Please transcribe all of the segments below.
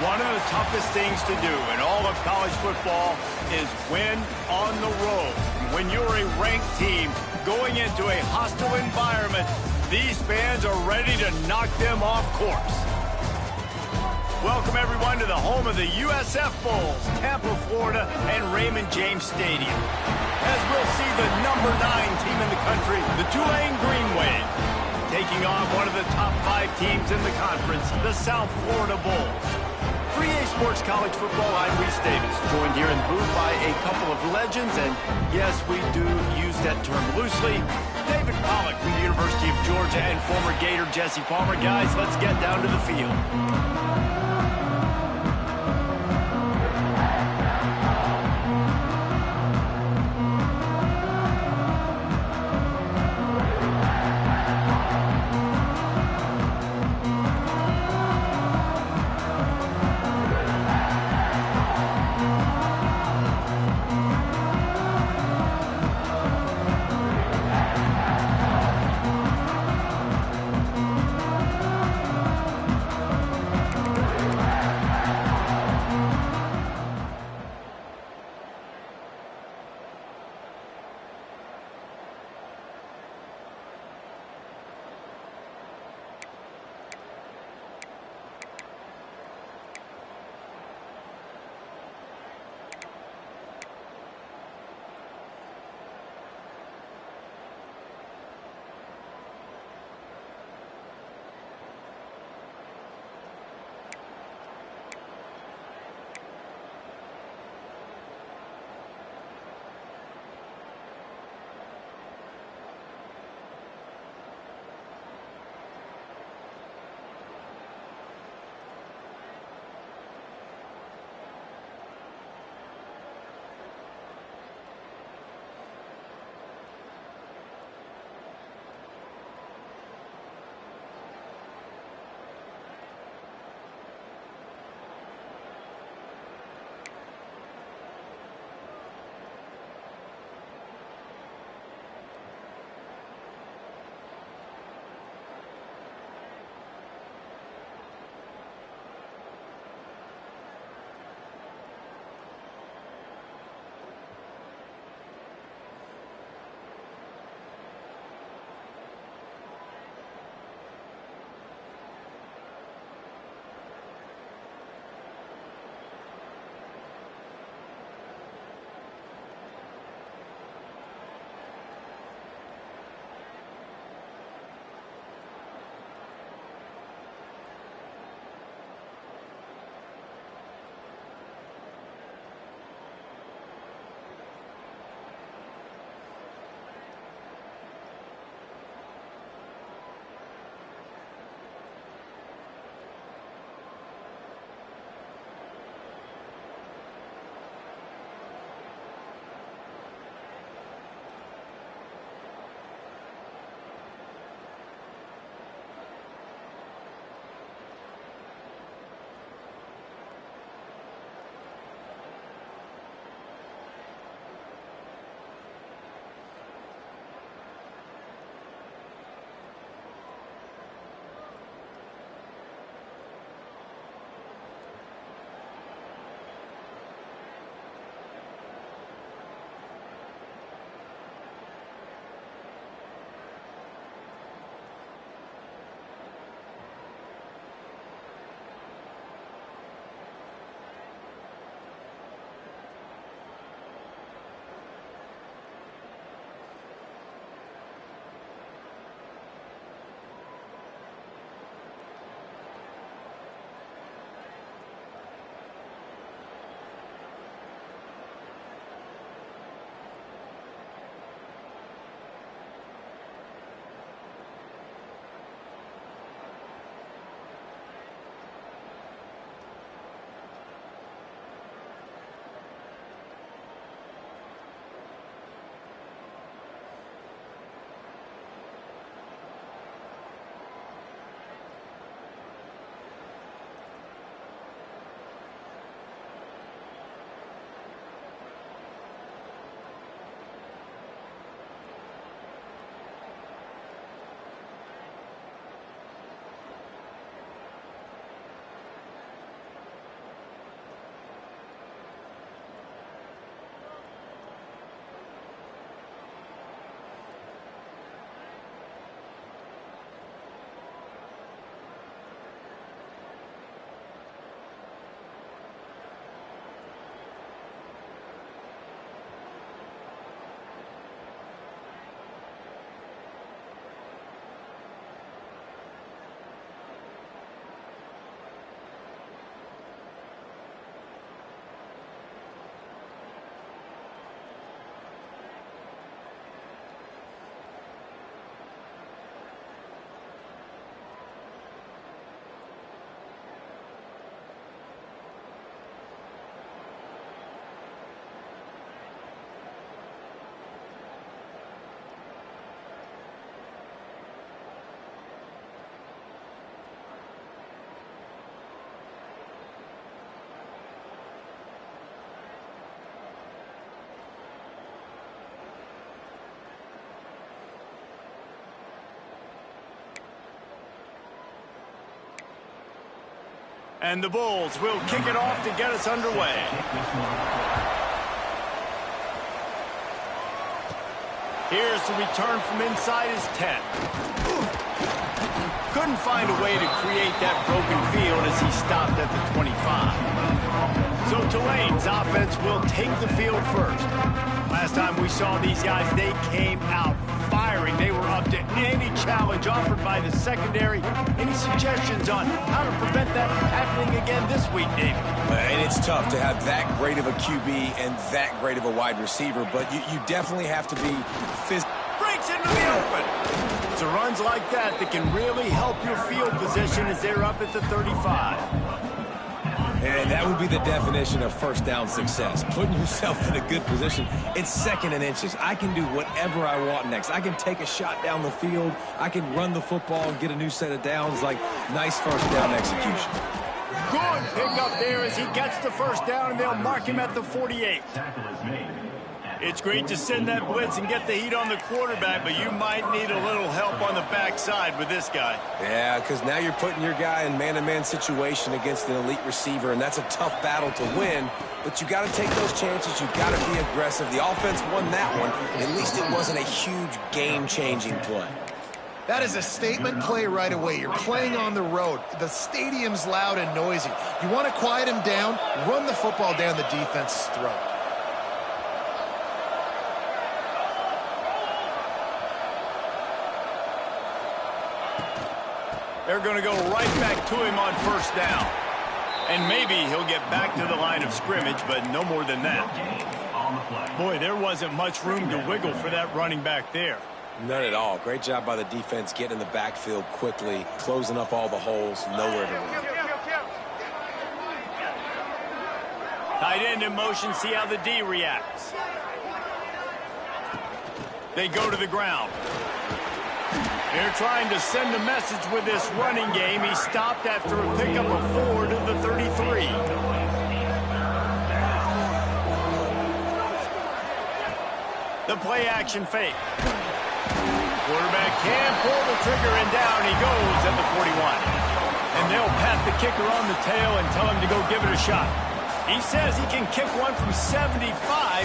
One of the toughest things to do in all of college football is win on the road. When you're a ranked team going into a hostile environment, these fans are ready to knock them off course. Welcome, everyone, to the home of the USF Bulls, Tampa, Florida, and Raymond James Stadium. As we'll see the number 9 team in the country, the Tulane Green Wave, taking on one of the top 5 teams in the conference, the South Florida Bulls. For EA Sports College Football, I'm Reese Davis, joined here in the booth by a couple of legends, and yes, we do use that term loosely. David Pollock from the University of Georgia and former Gator Jesse Palmer. Guys, let's get down to the field. And the Bulls will kick it off to get us underway. Here's the return from inside his 10. Couldn't find a way to create that broken field as he stopped at the 25. So Tulane's offense will take the field first. Last time we saw these guys, they came out firing. They were up to any challenge offered by the secondary. Any suggestions on how to prevent that from happening again this week, David? And it's tough to have that great of a QB and that great of a wide receiver, but you definitely have to be physical. Breaks into the open. It's runs like that that can really help your field position as they're up at the 35. And that would be the definition of first down success. Putting yourself in a good position. It's second and inches. I can do whatever I want next. I can take a shot down the field. I can run the football and get a new set of downs. Like, nice first down execution. Good pick up there as he gets the first down, and they'll mark him at the 48. It's great to send that blitz and get the heat on the quarterback, but you might need a little help on the backside with this guy. Yeah, because now you're putting your guy in man-to-man situation against an elite receiver, and that's a tough battle to win, but you got to take those chances. You got to be aggressive. The offense won that one. At least it wasn't a huge game-changing play. That is a statement play right away. You're playing on the road. The stadium's loud and noisy. You want to quiet him down, run the football down the defense's throat. They're going to go right back to him on first down. And maybe he'll get back to the line of scrimmage, but no more than that. Boy, there wasn't much room to wiggle for that running back there. None at all. Great job by the defense getting in the backfield quickly, closing up all the holes, nowhere to run. Tight end in motion, see how the D reacts. They go to the ground. They're trying to send a message with this running game. He stopped after a pickup of 4 to the 33. The play action fake. Quarterback can pull the trigger and down he goes at the 41. And they'll pat the kicker on the tail and tell him to go give it a shot. He says he can kick one from 75,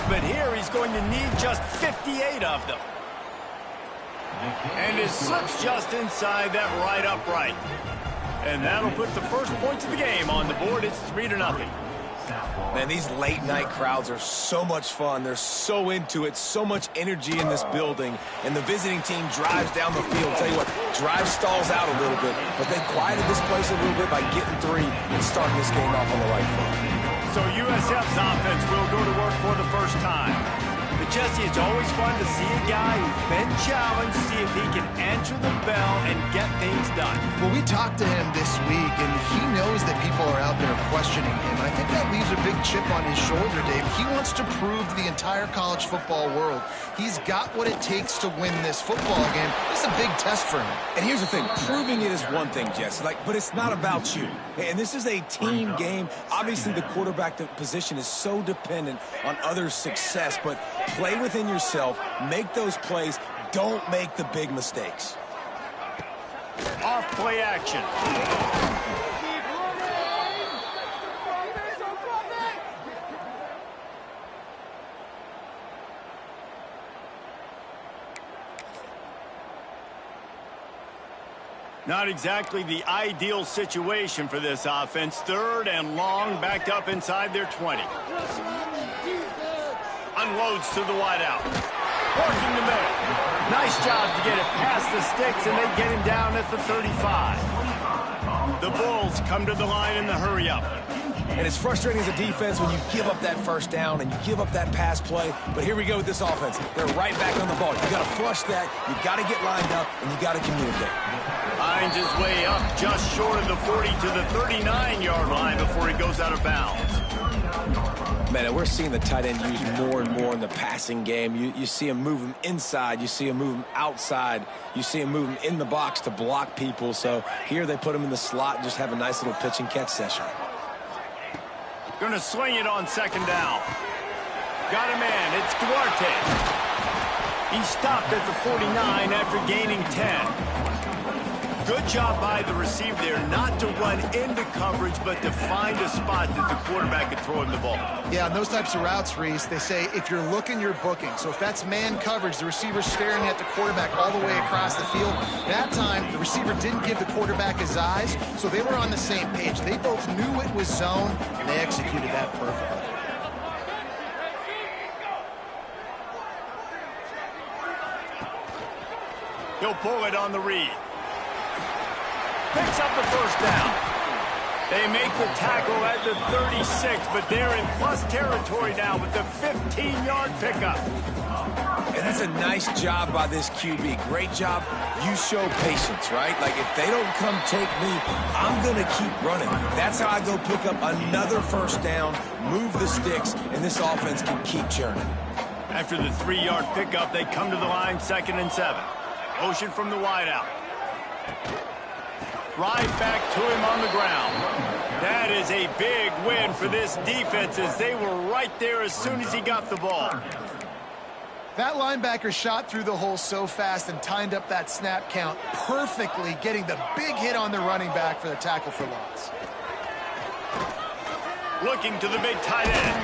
but here he's going to need just 58 of them. And it slips just inside that right upright. And that'll put the first points of the game on the board. It's 3-0. Man, these late-night crowds are so much fun. They're so into it, so much energy in this building. And the visiting team drives down the field. Tell you what, drive stalls out a little bit, but they quieted this place a little bit by getting 3 and starting this game off on the right foot. So USF's offense will go to work for the first time. But Jesse, it's always fun to see a guy who's been challenged, see if he can answer the bell and get things done. Well, we talked to him this week, and he knows that people are out there questioning him. I think that leaves a big chip on his shoulder, Dave. He wants to prove to the entire college football world he's got what it takes to win this football game. This is a big test for him. And here's the thing. Proving it is one thing, Jesse, but it's not about you. And this is a team game. Obviously, the quarterback position is so dependent on others' success, but play within yourself, make those plays, don't make the big mistakes. Off play action. Not exactly the ideal situation for this offense. 3rd and long, backed up inside their 20. Unloads to the wideout. Working the middle. Nice job to get it past the sticks, and they get him down at the 35. The Bulls come to the line in the hurry-up. And it's frustrating as a defense when you give up that first down and you give up that pass play. But here we go with this offense. They're right back on the ball. You got to flush that. You got to get lined up, and you got to communicate. Finds his way up just short of the 40 to the 39-yard line before he goes out of bounds. Man, we're seeing the tight end used more and more in the passing game. You see him move him inside. You see him move him outside. You see him move him in the box to block people. So here they put him in the slot and just have a nice little pitch and catch session. Going to swing it on 2nd down. Got a man. It's Duarte. He stopped at the 49 after gaining 10. Good job by the receiver there not to run into coverage, but to find a spot that the quarterback could throw him the ball. Yeah, on those types of routes, Reese, they say if you're looking, you're booking. So if that's man coverage, the receiver's staring at the quarterback all the way across the field. That time, the receiver didn't give the quarterback his eyes, so they were on the same page. They both knew it was zone, and they executed that perfectly. He'll pull it on the read. Picks up the first down. They make the tackle at the 36, but they're in plus territory now with the 15-yard pickup. And that's a nice job by this QB. Great job. You show patience, right? Like, if they don't come take me, I'm going to keep running. That's how I go pick up another first down, move the sticks, and this offense can keep churning. After the 3-yard pickup, they come to the line, 2nd and 7. Motion from the wideout. Right back to him on the ground. That is a big win for this defense as they were right there as soon as he got the ball. That linebacker shot through the hole so fast and timed up that snap count perfectly, getting the big hit on the running back for the tackle for loss. Looking to the big tight end.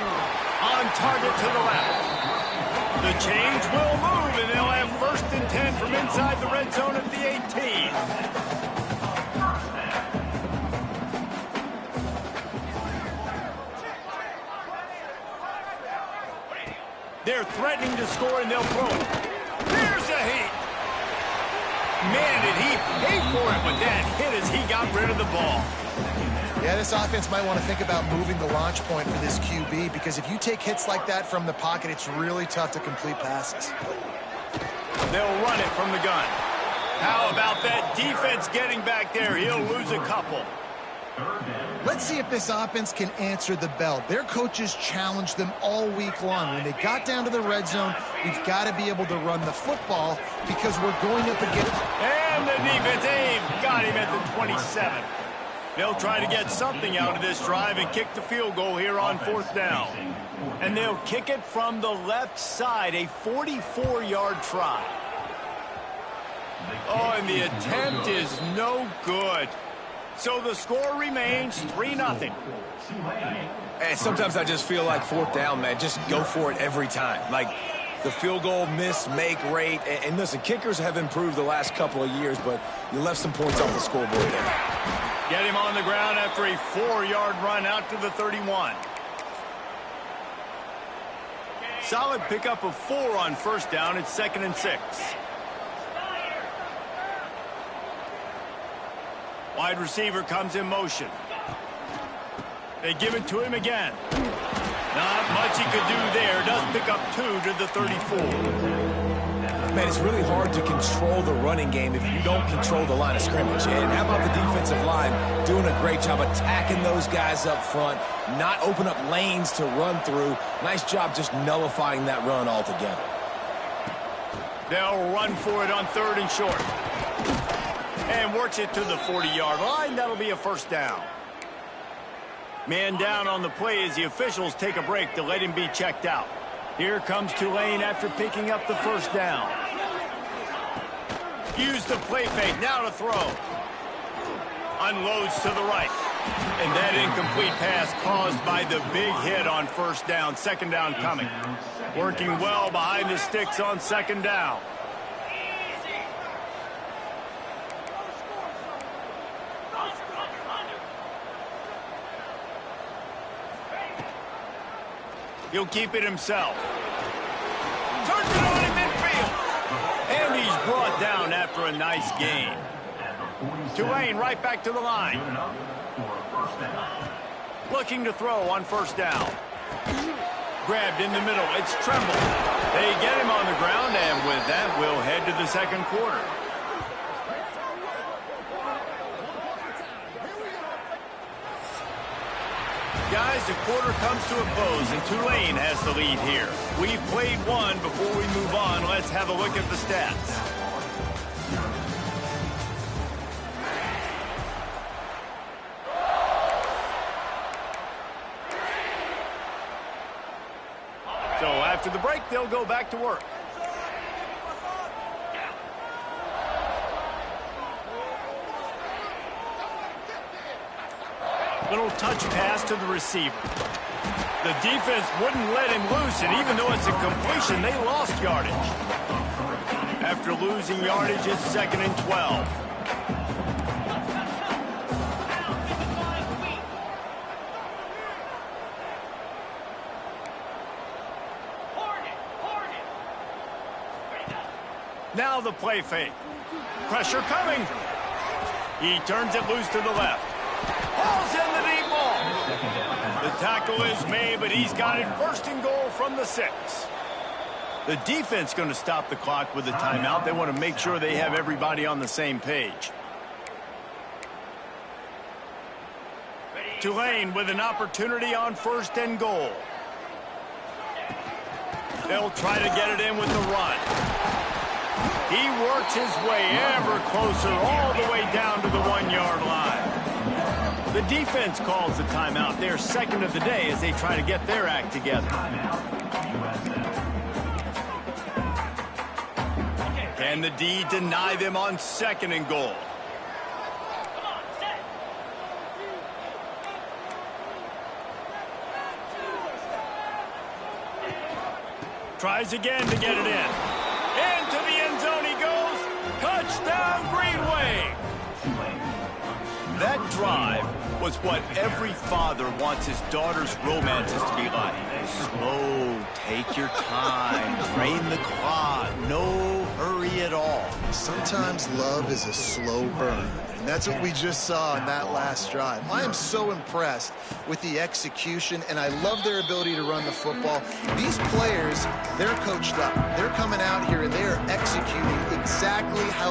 On target to the left. The change will move, and they'll have 1st and 10 from inside the red zone at the 18. They're threatening to score, and they'll throw it. There's a hit. Man, did he pay for it with that hit as he got rid of the ball. Yeah, this offense might want to think about moving the launch point for this QB, because if you take hits like that from the pocket, it's really tough to complete passes. They'll run it from the gun. How about that defense getting back there? He'll lose a couple. Let's see if this offense can answer the bell. Their coaches challenged them all week long. When they got down to the red zone, we've got to be able to run the football because we're going up against... And the defense, they've got him at the 27. They'll try to get something out of this drive and kick the field goal here on 4th down. And they'll kick it from the left side, a 44-yard try. Oh, and the attempt is no good. So the score remains 3-0. And sometimes I just feel like 4th down, man, just go for it every time. Like, the field goal miss-make rate. And listen, kickers have improved the last couple of years, but you left some points off the scoreboard there. Get him on the ground after a 4-yard run out to the 31. Solid pickup of 4 on 1st down. It's 2nd and 6. Wide receiver comes in motion. They give it to him again. Not much he could do there. Does pick up 2 to the 34. Man, it's really hard to control the running game if you don't control the line of scrimmage. And how about the defensive line doing a great job attacking those guys up front, not open up lanes to run through. Nice job just nullifying that run altogether. They'll run for it on 3rd and short. And works it to the 40-yard line. That'll be a 1st down. Man down on the play as the officials take a break to let him be checked out. Here comes Tulane after picking up the 1st down. Use the play fake, now to throw. Unloads to the right. And that incomplete pass caused by the big hit on 1st down. 2nd down coming. Working well behind the sticks on 2nd down. He'll keep it himself. Turns it on in midfield. And he's brought down after a nice gain. Tulane right back to the line. Looking to throw on 1st down. Grabbed in the middle. It's Tremble. They get him on the ground, and with that, we'll head to the 2nd quarter. Guys, the quarter comes to a close, and Tulane has the lead here. We've played one. Before we move on, let's have a look at the stats. So after the break, they'll go back to work. Little touch pass to the receiver. The defense wouldn't let him loose, and even though it's a completion, they lost yardage. After losing yardage, it's 2nd and 12. Now the play fake. Pressure coming. He turns it loose to the left. Hauls in the deep ball. The tackle is made, but he's got it 1st and goal from the 6. The defense going to stop the clock with a timeout. They want to make sure they have everybody on the same page. Tulane with an opportunity on 1st and goal. They'll try to get it in with the run. He works his way ever closer all the way down to the 1-yard line. The defense calls the timeout. They're 2nd of the day as they try to get their act together. Can the D deny them on 2nd and goal? Tries again to get it in. Into the end zone he goes. Touchdown, Green Wave. That drive was what every father wants his daughter's romances to be like. Slow, take your time, drain the clock, no hurry at all. Sometimes love is a slow burn, and that's what we just saw in that last drive. I am so impressed with the execution, and I love their ability to run the football. These players, they're coached up. They're coming out here, and they are executing exactly how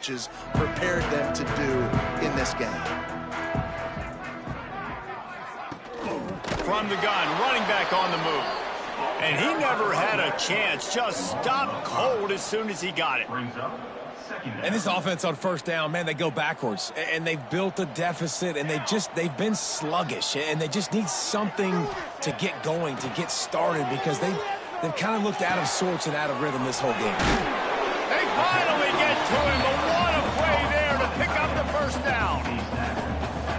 coaches prepared them to do in this game. From the gun, running back on the move. And he never had a chance, just stopped cold as soon as he got it. And this offense on first down, man, they go backwards. And they've built a deficit, and they've been sluggish. And they just need something to get going, to get started, because they've kind of looked out of sorts and out of rhythm this whole game. They finally get to him, but what a play there to pick up the first down.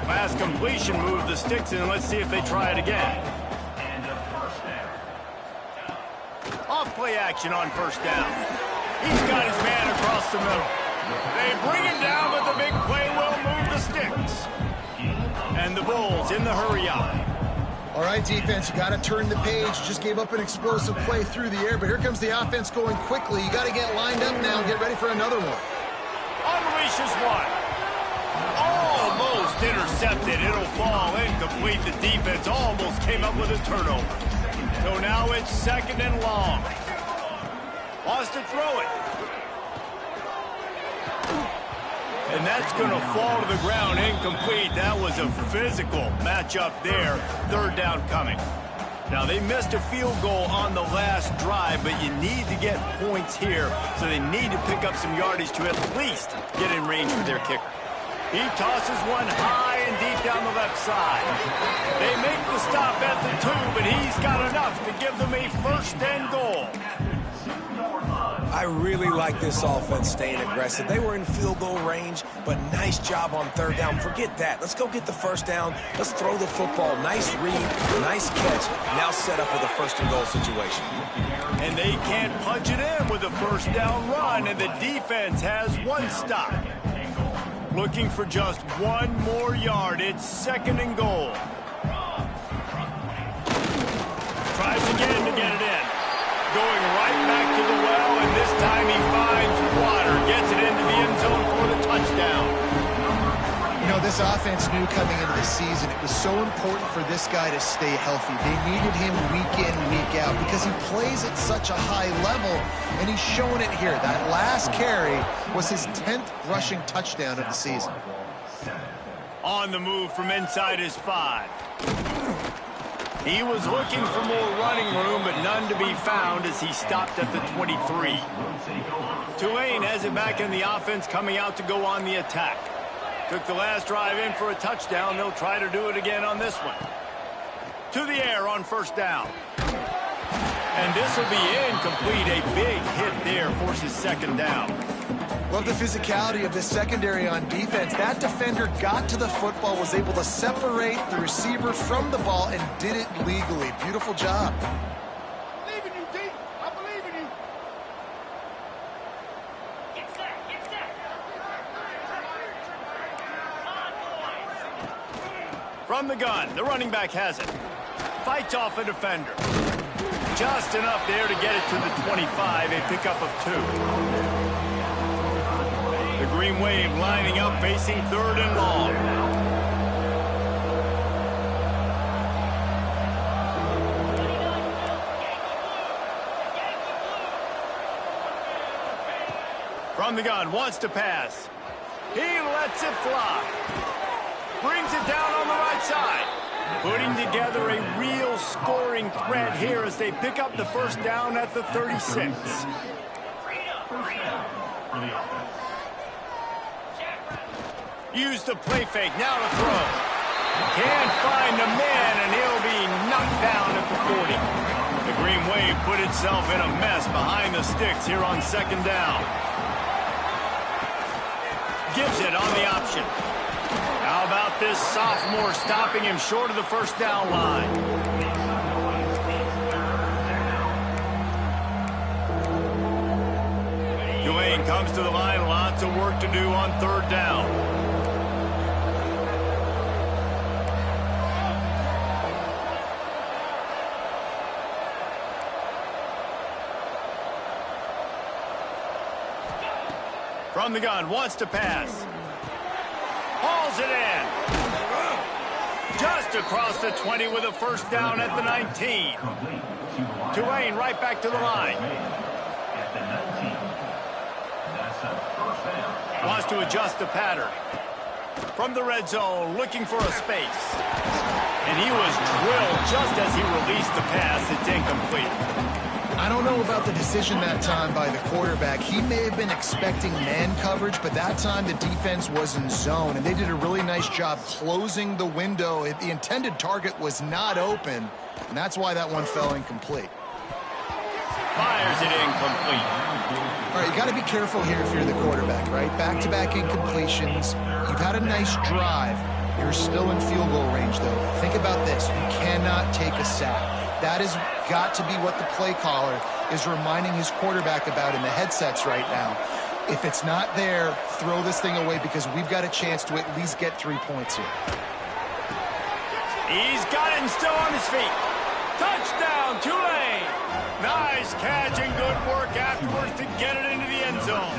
Pass completion, move the sticks in. Let's see if they try it again. Off play action on first down. He's got his man across the middle. They bring him down, but the big play will move the sticks. And the Bulls in the hurry-up. All right, defense, you got to turn the page. Just gave up an explosive play through the air, but here comes the offense going quickly. You got to get lined up now and get ready for another one. Unleashes one. Almost intercepted. It'll fall incomplete. The defense almost came up with a turnover. So now it's second and long. Wants to throw it. And that's going to fall to the ground incomplete. That was a physical matchup there. Third down coming. Now, they missed a field goal on the last drive, but you need to get points here, so they need to pick up some yardage to at least get in range for their kicker. He tosses one high and deep down the left side. They make the stop at the 2, but he's got enough to give them a first and goal. I really like this offense staying aggressive. They were in field goal range, but nice job on third down. Forget that. Let's go get the first down. Let's throw the football. Nice read, nice catch. Now set up with a first and goal situation. And they can't punch it in with a first down run, and the defense has one stop. Looking for just one more yard. It's second and goal. Tries again to get it in. Going right back to the well, and this time he finds water. Gets it into the end zone for the touchdown. You know, this offense knew coming into the season it was so important for this guy to stay healthy. They needed him week in, week out, because he plays at such a high level, and he's showing it here. That last carry was his 10th rushing touchdown of the season. On the move from inside his 5. He was looking for more running room, but none to be found as he stopped at the 23. Tulane has it back in the offense, coming out to go on the attack. Took the last drive in for a touchdown. They'll try to do it again on this one. To the air on first down. And this will be incomplete. A big hit there forces second down. Love the physicality of this secondary on defense. That defender got to the football, was able to separate the receiver from the ball, and did it legally. Beautiful job. I believe in you, D. I believe in you. Get set, get set. From the gun, the running back has it. Fights off a defender. Just enough there to get it to the 25, a pickup of 2. The Green Wave lining up, facing third and long. From the gun, wants to pass. He lets it fly. Brings it down on the right side. Putting together a real scoring threat here as they pick up the first down at the 36. Use the play fake, now to throw. Can't find a man, and he'll be knocked down at the 40. The Green Wave put itself in a mess behind the sticks here on second down. Gives it on the option. How about this sophomore stopping him short of the first down line? Tulane comes to the line, lots of work to do on third down. From the gun, wants to pass. Hauls it in. Just across the 20 with a first down at the 19. Tulane right back to the line. Wants to adjust the pattern. From the red zone, looking for a space. And he was drilled just as he released the pass. It's incomplete. I don't know about the decision that time by the quarterback. He may have been expecting man coverage, but that time the defense was in zone, and they did a really nice job closing the window. The intended target was not open, and that's why that one fell incomplete. Fires it incomplete. All right, you got to be careful here if you're the quarterback, right? Back-to-back incompletions. You've had a nice drive. You're still in field goal range, though. Think about this. You cannot take a sack. That has got to be what the play caller is reminding his quarterback about in the headsets right now. If it's not there, throw this thing away because we've got a chance to at least get 3 points here. He's got it and still on his feet. Touchdown, Tulane. Nice catch and good work afterwards to get it into the end zone.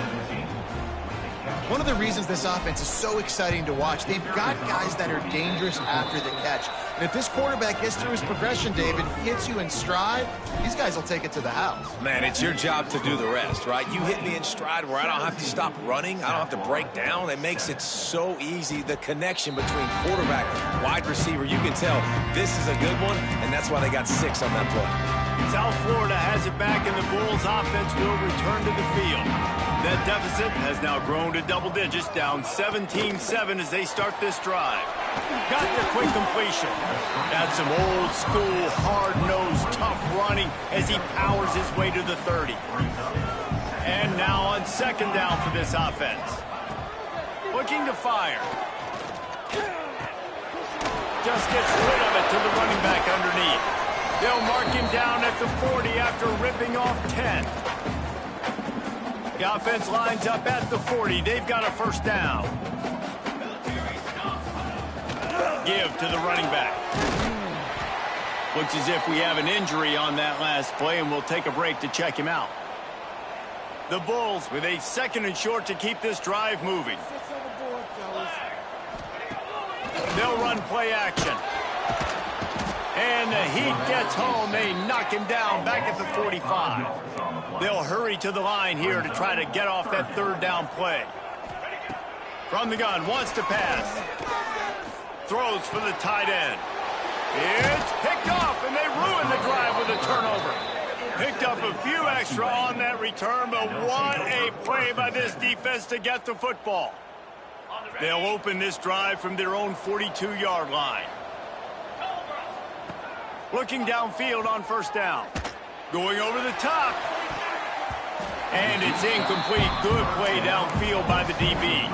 One of the reasons this offense is so exciting to watch, they've got guys that are dangerous after the catch. And if this quarterback gets through his progression, David, hits you in stride, these guys will take it to the house. Man, it's your job to do the rest, right? You hit me in stride where I don't have to stop running. I don't have to break down. It makes it so easy. The connection between quarterback, wide receiver, you can tell this is a good one, and that's why they got 6 on that play. South Florida has it back, and the Bulls offense will return to the field. That deficit has now grown to double digits, down 17-7 as they start this drive. Got the quick completion. That's some old school, hard-nosed, tough running as he powers his way to the 30. And now on second down for this offense. Looking to fire. Just gets rid of it to the running back underneath. They'll mark him down at the 40 after ripping off 10. The offense lines up at the 40. They've got a first down. Give to the running back. Looks as if we have an injury on that last play, and we'll take a break to check him out. The Bulls with a 2nd and short to keep this drive moving. They'll run play action. And the Heat gets home. They knock him down back at the 45. They'll hurry to the line here to try to get off that 3rd down play. From the gun, wants to pass. Throws for the tight end. It's picked off, and they ruin the drive with a turnover. Picked up a few extra on that return, but what a play by this defense to get the football. They'll open this drive from their own 42-yard line. Looking downfield on first down. Going over the top. And it's incomplete. Good play downfield by the DB.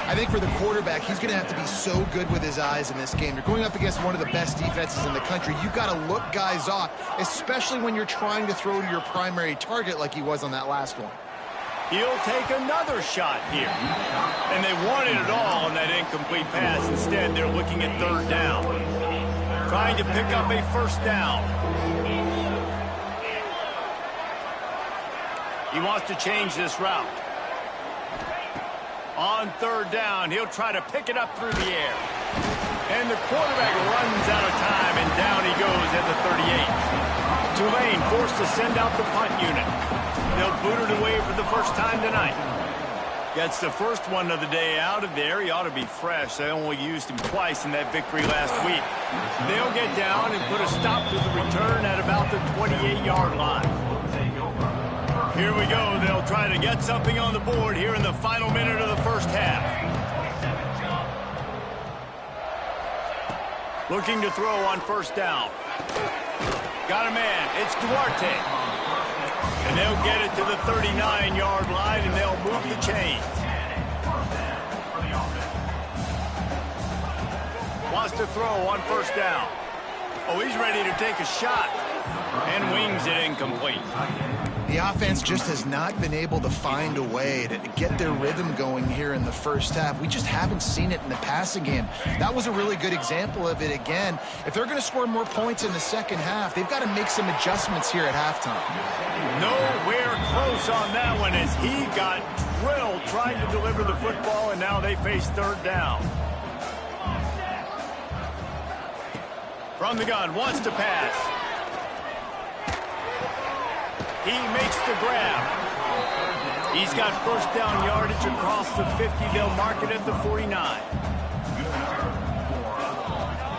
I think for the quarterback, he's going to have to be so good with his eyes in this game. You're going up against one of the best defenses in the country. You've got to look guys off, especially when you're trying to throw to your primary target like he was on that last one. He'll take another shot here. And they wanted it all on that incomplete pass. Instead, they're looking at 3rd down. Trying to pick up a first down. He wants to change this route. On 3rd down, he'll try to pick it up through the air. And the quarterback runs out of time, and down he goes at the 38. Tulane forced to send out the punt unit. They'll boot it away for the first time tonight. Gets the first one of the day out of there. He ought to be fresh. They only used him twice in that victory last week. They'll get down and put a stop to the return at about the 28-yard line. Here we go. They'll try to get something on the board here in the final minute of the first half. Looking to throw on first down. Got a man. It's Duarte. And they'll get it to the 39-yard line, and they'll move the chains. Wants to throw on first down. Oh, he's ready to take a shot. And wings it incomplete. The offense just has not been able to find a way to get their rhythm going here in the first half. We just haven't seen it in the passing game. That was a really good example of it again. If they're going to score more points in the second half, they've got to make some adjustments here at halftime. Nowhere close on that one as he got drilled trying to deliver the football, and now they face 3rd down. From the gun, wants to pass. He makes the grab. He's got first down yardage across the 50. They'll mark it at the 49.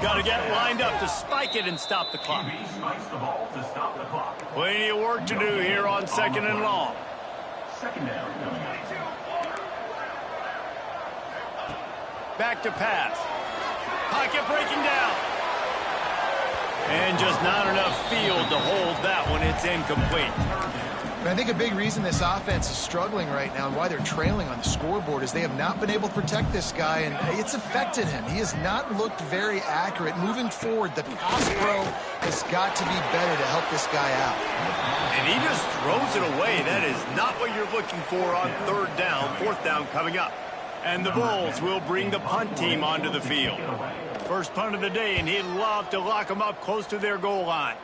Got to get lined up to spike it and stop the clock. Plenty of work to do here on 2nd and long. Back to pass. Pocket breaking down. And just not enough field to hold that one. It's incomplete. And I think a big reason this offense is struggling right now and why they're trailing on the scoreboard is they have not been able to protect this guy, and it's affected him. He has not looked very accurate. Moving forward, the pass pro has got to be better to help this guy out. And he just throws it away. That is not what you're looking for on 3rd down, 4th down coming up. And the Bulls will bring the punt team onto the field. First punt of the day, and he'd love to lock them up close to their goal line.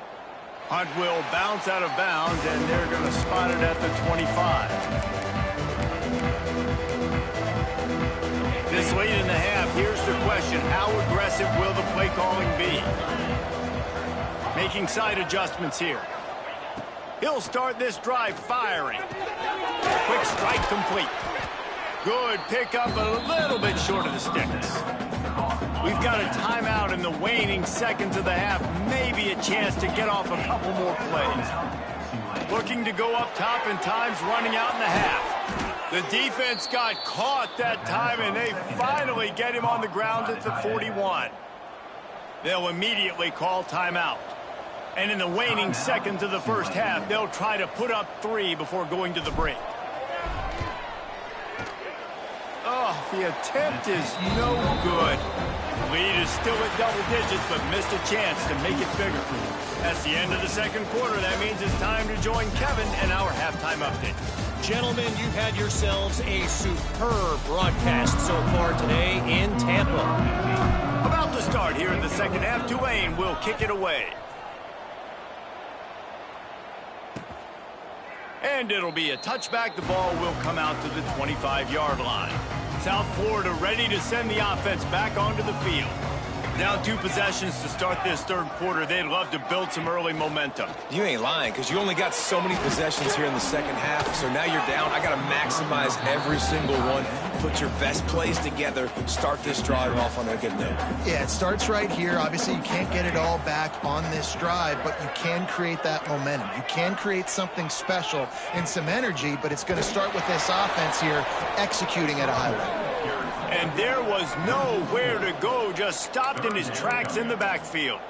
Punt will bounce out of bounds, and they're going to spot it at the 25. This late in the half, here's the question. How aggressive will the play calling be? Making side adjustments here. He'll start this drive firing. Quick strike complete. Good pickup, but a little bit short of the sticks. We've got a timeout in the waning seconds of the half. Maybe a chance to get off a couple more plays. Looking to go up top, and time's running out in the half. The defense got caught that time, and they finally get him on the ground at the 41. They'll immediately call timeout. And in the waning seconds of the first half, they'll try to put up 3 before going to the break. Oh, the attempt is no good. Lead is still at double digits, but missed a chance to make it bigger. That's the end of the 2nd quarter. That means it's time to join Kevin and our halftime update. Gentlemen, you've had yourselves a superb broadcast so far today in Tampa. About to start here in the 2nd half. Tulane will kick it away. And it'll be a touchback. The ball will come out to the 25-yard line. South Florida ready to send the offense back onto the field. Down 2 possessions to start this 3rd quarter. They'd love to build some early momentum. You ain't lying, because you only got so many possessions here in the 2nd half, so now you're down. I got to maximize every single one. Put your best plays together. Start this drive off on a good note. Yeah, it starts right here. Obviously, you can't get it all back on this drive, but you can create that momentum. You can create something special and some energy, but it's going to start with this offense here executing at a high level. And there was nowhere to go, just stopped in his tracks in the backfield.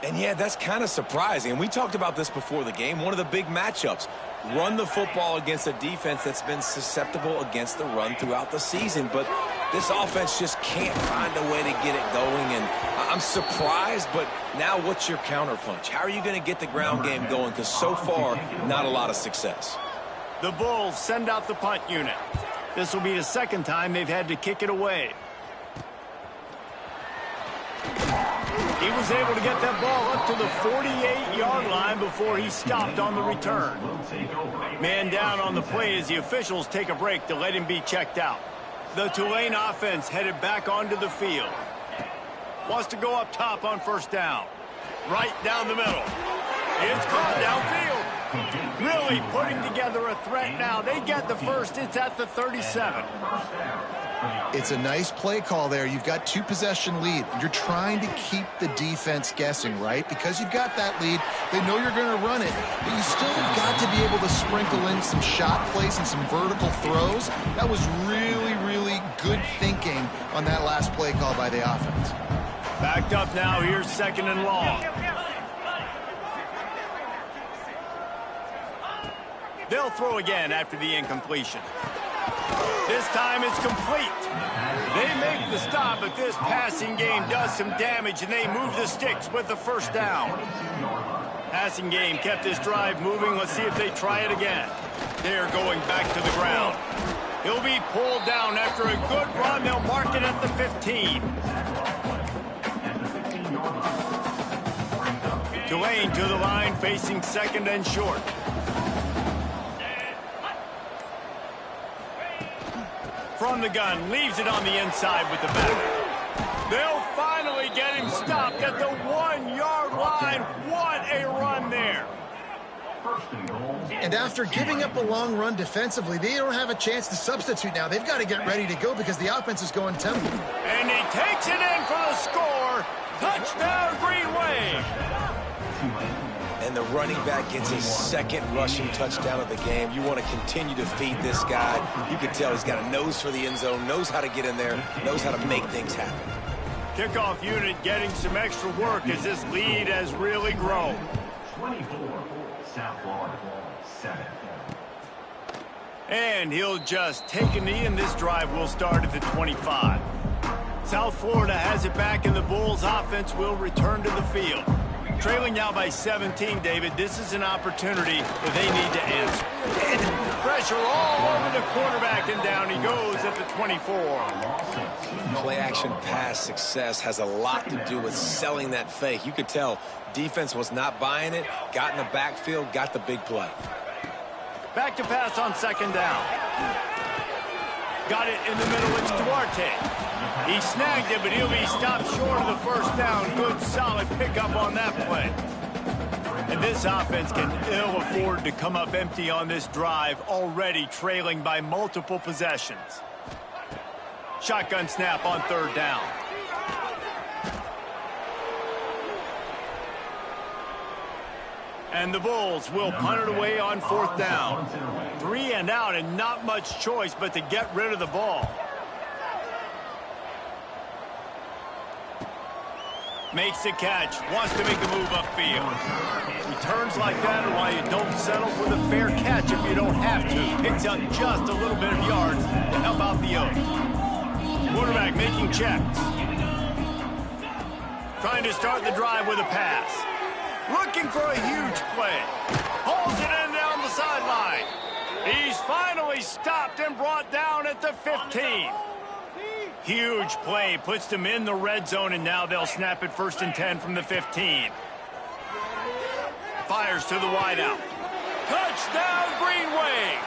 And yeah, that's kind of surprising. And we talked about this before the game. One of the big matchups. Run the football against a defense that's been susceptible against the run throughout the season. But this offense just can't find a way to get it going. And I'm surprised, but now what's your counterpunch? How are you going to get the ground game going? Because so far, not a lot of success. The Bulls send out the punt unit. This will be the 2nd time they've had to kick it away. He was able to get that ball up to the 48-yard line before he stopped on the return. Man down on the play as the officials take a break to let him be checked out. The Tulane offense headed back onto the field. Wants to go up top on 1st down. Right down the middle. It's caught downfield. Really putting together a threat now. They get the first. It's at the 37. It's a nice play call there. You've got 2 possession lead. You're trying to keep the defense guessing, right? Because you've got that lead. They know you're going to run it, but you still have got to be able to sprinkle in some shot plays and some vertical throws. That was really, really good thinking on that last play call by the offense. Backed up now. Here's 2nd and long. They'll throw again after the incompletion. This time it's complete. They make the stop, but this passing game does some damage, and they move the sticks with the 1st down. Passing game kept this drive moving. Let's see if they try it again. They're going back to the ground. He'll be pulled down after a good run. They'll mark it at the 15. Tulane to the line, facing 2nd and short. From the gun, leaves it on the inside with the back. They'll finally get him stopped at the 1-yard line. What a run there. And after giving up a long run defensively, they don't have a chance to substitute now. They've got to get ready to go because the offense is going tempo. And he takes it in for the score. Touchdown, Green Wave. And the running back gets his second rushing touchdown of the game. You want to continue to feed this guy. You can tell he's got a nose for the end zone, knows how to get in there, knows how to make things happen. Kickoff unit getting some extra work as this lead has really grown. 24, South Florida, 7. And he'll just take a knee, and this drive will start at the 25. South Florida has it back, and the Bulls offense will return to the field. Trailing now by 17, David. This is an opportunity that they need to answer. And pressure all over the quarterback, and down he goes at the 24. Play action pass success has a lot to do with selling that fake. You could tell defense was not buying it, got in the backfield, got the big play. Back to pass on second down. Got it in the middle. It's Duarte. He snagged it, but he'll be stopped short of the first down. Good, solid pickup on that play. And this offense can ill afford to come up empty on this drive, already trailing by multiple possessions. Shotgun snap on third down. And the Bulls will punt it away on fourth down. 3 and out, and not much choice but to get rid of the ball. Makes the catch, wants to make a move upfield. Returns like that are why you don't settle for the fair catch if you don't have to. Picks up just a little bit of yards to help out the Oaks. Quarterback making checks. Trying to start the drive with a pass. Looking for a huge play. Pulls it in down the sideline. He's finally stopped and brought down at the 15. Huge play, puts them in the red zone, and now they'll snap it 1st and 10 from the 15. Fires to the wideout. Touchdown, Green Wave!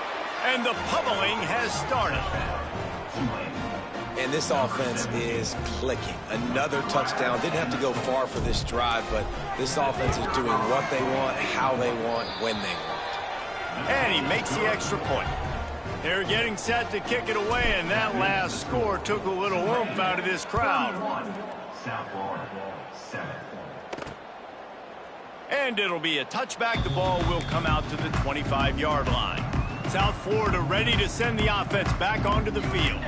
And the pummeling has started. And this offense is clicking. Another touchdown. Didn't have to go far for this drive, but this offense is doing what they want, how they want, when they want. And he makes the extra point. They're getting set to kick it away, and that last score took a little oomph out of this crowd. South Florida, 7. And it'll be a touchback. The ball will come out to the 25-yard line. South Florida ready to send the offense back onto the field.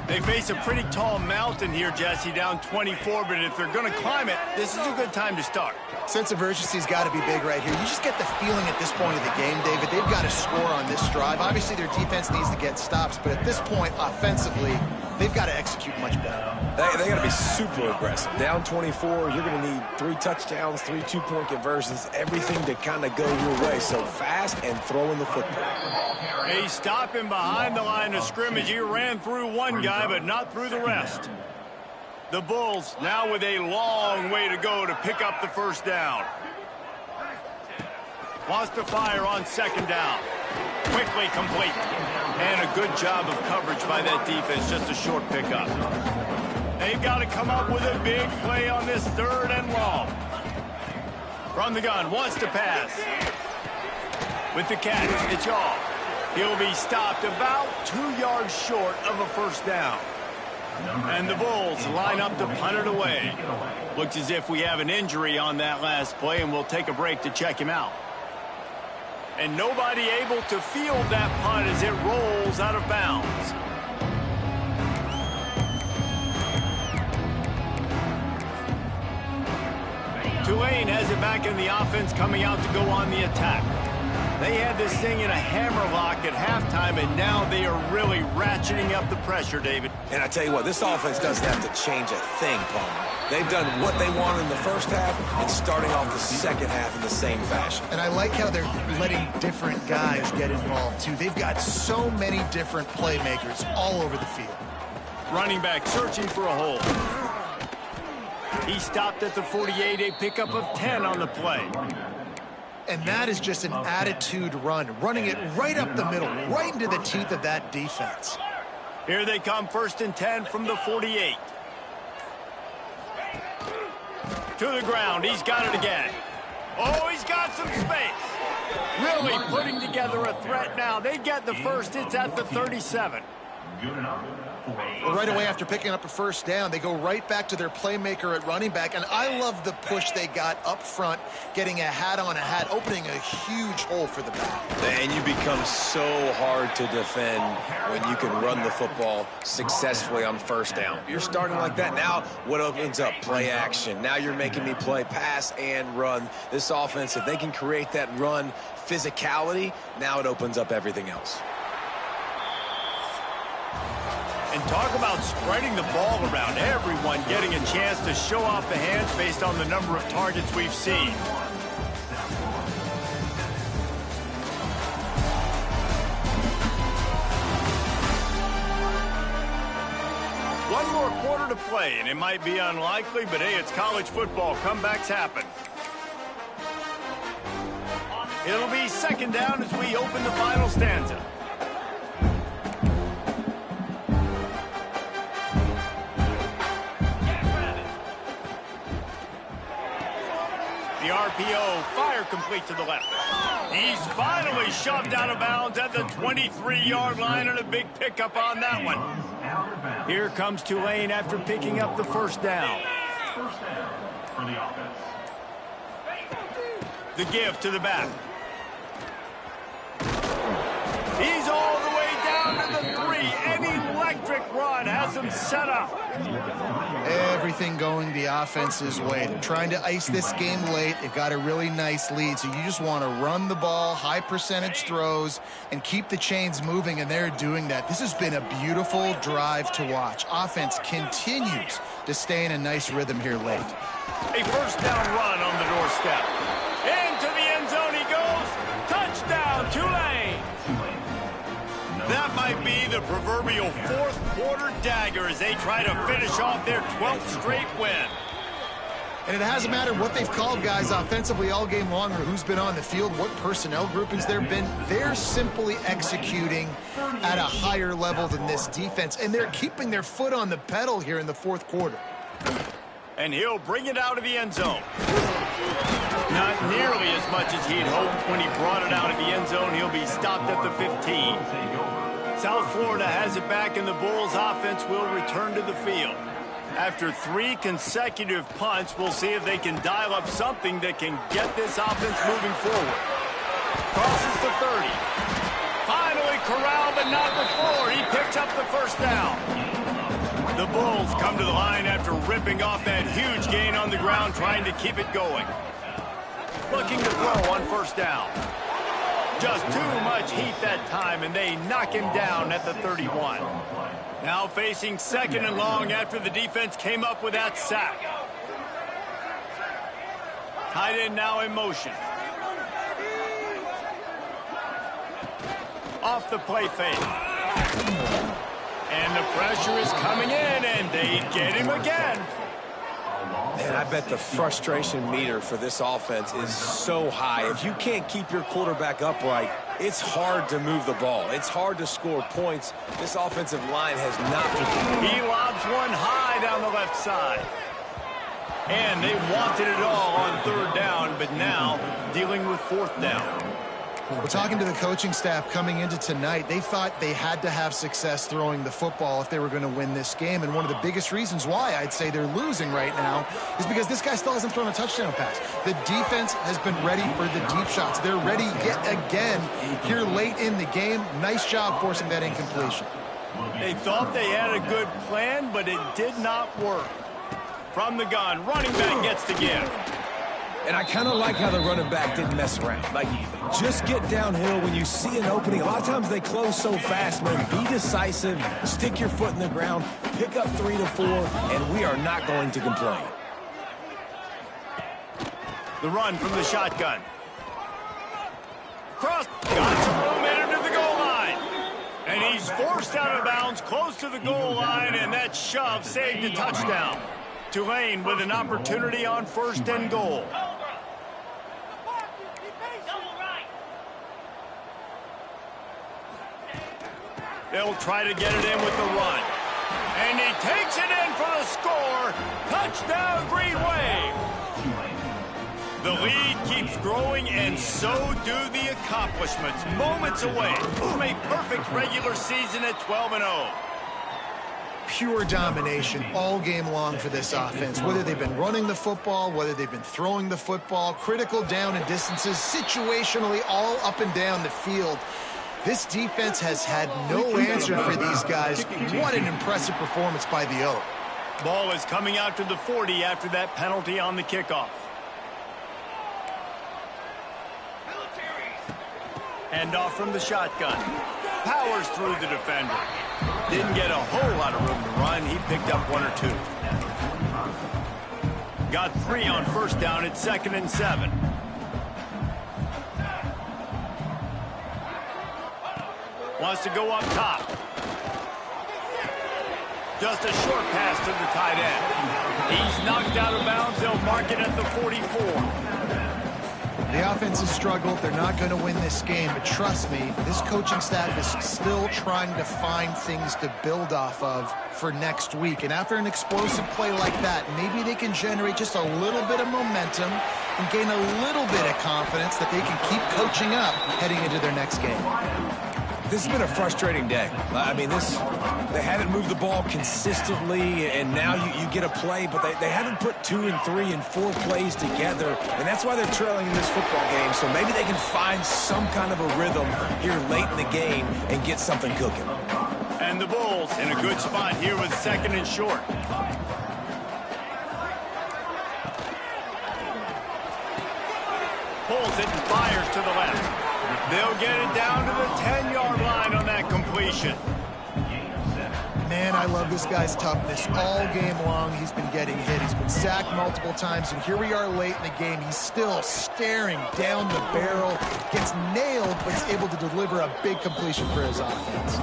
They face a pretty tall mountain here, Jesse, down 24, but if they're going to climb it, this is a good time to start. Sense of urgency's got to be big right here. You just get the feeling at this point of the game, David, they've got to score on this drive. Obviously, their defense needs to get stops, but at this point, offensively, they've got to execute much better. They got to be super aggressive. Down 24, you're going to need 3 touchdowns, 3 two-point conversions, everything to kind of go your way. So fast and throwing the football. They stop him behind the line of scrimmage. He ran through one guy, but not through the rest. The Bulls now with a long way to go to pick up the first down. Wants to fire on second down. Quickly complete. And a good job of coverage by that defense. Just a short pickup. They've got to come up with a big play on this 3rd and long. From the gun, wants to pass. With the catch, it's off. He'll be stopped about 2 yards short of a first down. And the Bulls line up to punt it away. Looks as if we have an injury on that last play, and we'll take a break to check him out. And nobody able to field that punt as it rolls out of bounds. Tulane has it back in the offense, coming out to go on the attack. They had this thing in a hammerlock at halftime, and now they are really ratcheting up the pressure, David. And I tell you what, this offense doesn't have to change a thing, Palmer. They've done what they wanted in the first half and starting off the second half in the same fashion. And I like how they're letting different guys get involved, too. They've got so many different playmakers all over the field. Running back searching for a hole. He stopped at the 48, a pickup of 10 on the play. And that is just an attitude run, running it right up the middle, right into the teeth of that defense. Here they come, 1st and 10 from the 48. To the ground, he's got it again. Oh, he's got some space. Really putting together a threat now. They get the first. It's at the 37. Good enough. Well, right away after picking up a first down, they go right back to their playmaker at running back. And I love the push they got up front, getting a hat on a hat, opening a huge hole for the back. And you become so hard to defend when you can run the football successfully on first down. You're starting like that. Now what opens up? Play action. Now you're making me play pass and run. This offense, if they can create that run physicality, now it opens up everything else. And talk about spreading the ball around. Everyone getting a chance to show off the hands based on the number of targets we've seen. One more quarter to play, and it might be unlikely, but hey, it's college football. Comebacks happen. It'll be second down as we open the final stanza. The RPO, fire complete to the left. He's finally shoved out of bounds at the 23-yard line, and a big pickup on that one. Here comes Tulane after picking up the first down. First down for the offense. The give to the back. He's all the way down to the 3. An electric run has him set up. Everything going the offense's way. They're trying to ice this game late. They've got a really nice lead, so you just want to run the ball, high percentage throws, and keep the chains moving, and they're doing that. This has been a beautiful drive to watch. Offense continues to stay in a nice rhythm here late. A first down run on the doorstep. Into the end zone he goes. Touchdown, Tulane. That might be the proverbial fourth quarter dagger as they try to finish off their 12th straight win. And it hasn't mattered what they've called guys offensively all game long or who's been on the field, what personnel groupings there have been. They're simply executing at a higher level than this defense, and they're keeping their foot on the pedal here in the fourth quarter. And he'll bring it out of the end zone. Not nearly as much as he'd hoped when he brought it out of the end zone. He'll be stopped at the 15. South Florida has it back, and the Bulls offense will return to the field. After 3 consecutive punts, we'll see if they can dial up something that can get this offense moving forward. Crosses the 30. Finally corralled, but not before. He picks up the first down. The Bulls come to the line after ripping off that huge gain on the ground, trying to keep it going. Looking to throw on first down. Just too much heat that time, and they knock him down at the 31. Now facing second and long after the defense came up with that sack. Tight end now in motion. Off the play fake. And the pressure is coming in, and they get him again. Man, I bet the frustration meter for this offense is so high. If you can't keep your quarterback upright, it's hard to move the ball. It's hard to score points. This offensive line has not been. He lobs one high down the left side. And they wanted it all on third down, but now dealing with fourth down. Well, talking to the coaching staff coming into tonight, they thought they had to have success throwing the football if they were going to win this game. And one of the biggest reasons why I'd say they're losing right now is because this guy still hasn't thrown a touchdown pass. The defense has been ready for the deep shots. They're ready yet again here late in the game. Nice job forcing that incompletion. They thought they had a good plan, but it did not work. From the gun, running back gets the give. And I kind of like how the running back didn't mess around. Like, just get downhill when you see an opening. A lot of times they close so fast, man. Be decisive, stick your foot in the ground, pick up 3 to 4, and we are not going to complain. The run from the shotgun. Cross, got some momentum to the goal line. And he's forced out of bounds close to the goal line, and that shove saved a touchdown. Tulane with an opportunity on first and goal. They'll try to get it in with the run. And he takes it in for the score. Touchdown, Green Wave. The lead keeps growing, and so do the accomplishments. Moments away from a perfect regular season at 12-0. Pure domination all game long for this offense. Whether they've been running the football, whether they've been throwing the football, critical down and distances, situationally all up and down the field. This defense has had no answer for these guys. What an impressive performance by the O. Ball is coming out to the 40 after that penalty on the kickoff. Handoff from the shotgun. Powers through the defender. Didn't get a whole lot of room to run. He picked up 1 or 2. Got 3 on first down at 2nd and 7. Wants to go up top. Just a short pass to the tight end. He's knocked out of bounds. They'll mark it at the 44. The offense has struggled. They're not going to win this game, but trust me, this coaching staff is still trying to find things to build off of for next week. And after an explosive play like that, maybe they can generate just a little bit of momentum and gain a little bit of confidence that they can keep coaching up heading into their next game. This has been a frustrating day. I mean, they haven't moved the ball consistently, and now you get a play, but they haven't put 2 and 3 and 4 plays together, and that's why they're trailing in this football game. So maybe they can find some kind of a rhythm here late in the game and get something cooking. And the Bulls in a good spot here with 2nd and short. Pulls it and fires to the left. They'll get it down to the 10-yard line on that completion. Man, I love this guy's toughness. All game long, he's been getting hit. He's been sacked multiple times, and here we are late in the game. He's still staring down the barrel, gets nailed, but he's able to deliver a big completion for his offense.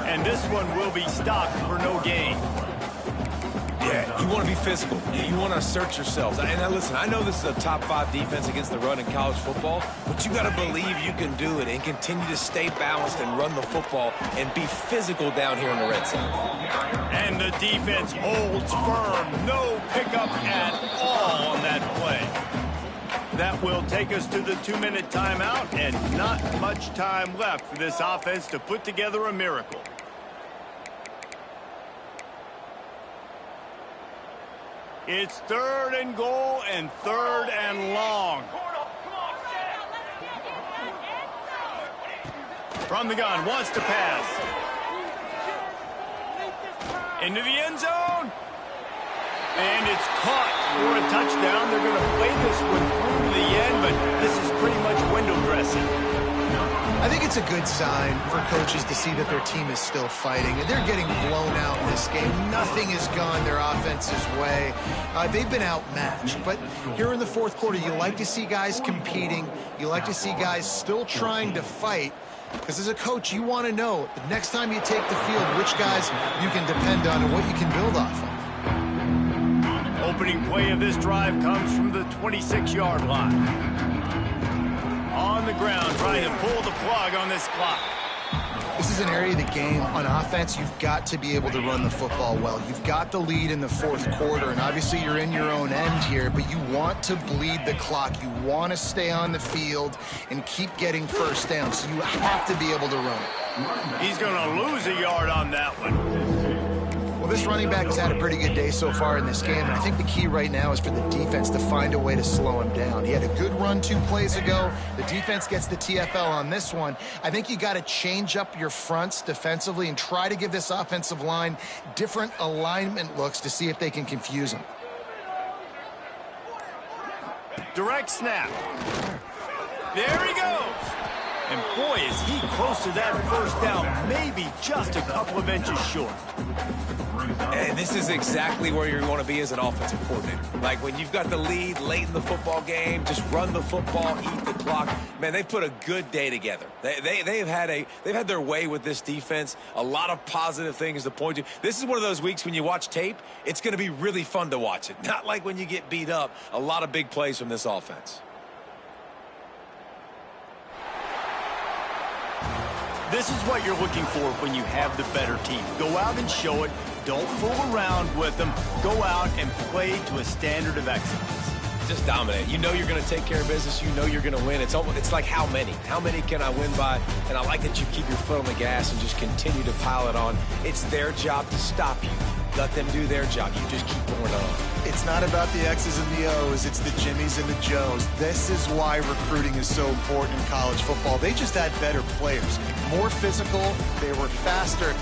And this one will be stopped for no gain. Yeah, you want to be physical. You want to assert yourselves. And now listen, I know this is a top 5 defense against the run in college football, but you got to believe you can do it and continue to stay balanced and run the football and be physical down here in the red zone. And the defense holds firm. No pickup at all on that play. That will take us to the 2-minute timeout, and not much time left for this offense to put together a miracle. It's 3rd and goal and 3rd and long. From the gun, wants to pass. Into the end zone. And it's caught for a touchdown. They're going to play this one through to the end, but this is pretty much window dressing. I think it's a good sign for coaches to see that their team is still fighting, and they're getting blown out in this game. Nothing has gone their offense's way. They've been outmatched, but here in the 4th quarter, you like to see guys competing. You like to see guys still trying to fight, because as a coach, you want to know the next time you take the field, which guys you can depend on and what you can build off of. Opening play of this drive comes from the 26-yard line. On the ground, trying to pull the plug on this clock. This is an area of the game on offense you've got to be able to run the football well. You've got the lead in the 4th quarter, and obviously you're in your own end here, but you want to bleed the clock. You want to stay on the field and keep getting first down, so you have to be able to run it. He's going to lose a yard on that one. Well, this running back has had a pretty good day so far in this game, and I think the key right now is for the defense to find a way to slow him down. He had a good run 2 plays ago. The defense gets the TFL on this one. I think you got to change up your fronts defensively and try to give this offensive line different alignment looks to see if they can confuse him. Direct snap. There he goes. And boy, is he close to that first down, maybe just a couple of inches short. And this is exactly where you're going to be as an offensive coordinator. Like when you've got the lead late in the football game, just run the football, eat the clock. Man, they've put a good day together. They've had their way with this defense. A lot of positive things to point to. This is one of those weeks when you watch tape, it's going to be really fun to watch it. Not like when you get beat up. A lot of big plays from this offense. This is what you're looking for when you have the better team. Go out and show it. Don't fool around with them. Go out and play to a standard of excellence. Just dominate. You know you're going to take care of business. You know you're going to win. It's like how many? How many can I win by? And I like that you keep your foot on the gas and just continue to pile it on. It's their job to stop you. Let them do their job. You just keep going on. It's not about the X's and the O's. It's the Jimmies and the Joes. This is why recruiting is so important in college football. They just had better players, more physical. They were faster.